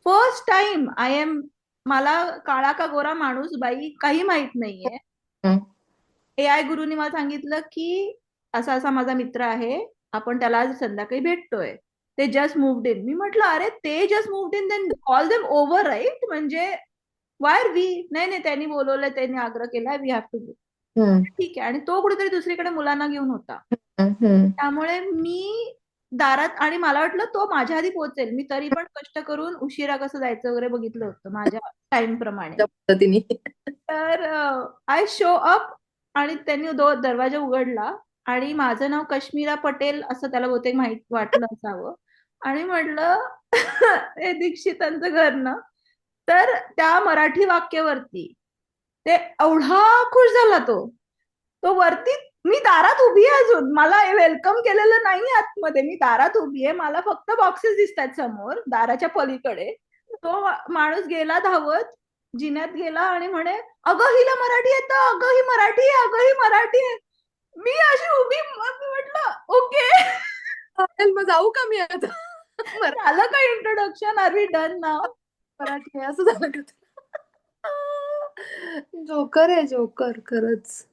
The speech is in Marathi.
फर्स्ट टाइम मला काळा का गोरा माणूस बाई काही माहित नाहीये. हं. AI गुरुनी मला सांगितलं की असा असा माझा मित्र आहे, आपण त्याला आज संध्याकाळी भेटतोय. ते जस्ट मूव्ड इन. मी म्हटलं अरे ते just moved in, then call them over, right? म्हणजे वाय आर वी? नाही नाही, त्यांनी बोलवलंय, त्यांनी आग्रह केलाय, वी हॅव टू गो. हं. ठीक आहे. आणि तो कुठेतरी दुसरीकडे मुलांना घेऊन होता. हं. हं. त्यामुळे मी दारात, आणि मला वाटलं तो माझ्या आधी पोहोचेल. मी तरी पण कष्ट करून उशिरा कसं जायचं वगैरे बघितलं होतं माझ्या टाइम प्रमाणे. त्या पद्धतीने. तर आय शो अप, आणि त्यांनी दरवाजा उघडला, आणि माझं नाव कश्मीरा पटेल असं त्याला बहुतेक माहित वाटलं असावं. आणि म्हटलं हे दीक्षितांचं घर ना. तर त्या मराठी वाक्यावरती ते एवढा खुश झाला तो. तो वरती, मी दारात उभी आहे अजून, मला वेलकम केलेलं नाही आतमध्ये, मी दारात उभी आहे, मला फक्त बॉक्सेस दिसतात समोर दाराच्या पलीकडे. तो माणूस गेला धावत, जिन्यात गेला आणि म्हणे, अगं हिला मराठी येतं, अगं ही मराठी आहे, अगं ही मराठी आहे. मी अशी उभी, मग म्हटलं ओके. चालेल, मग जाऊ का मी आता? झालं का इंट्रोडक्शन, आर वी डन नाव? मराठी आहे असं झालं का? जोकर आहे जोकर खरंच.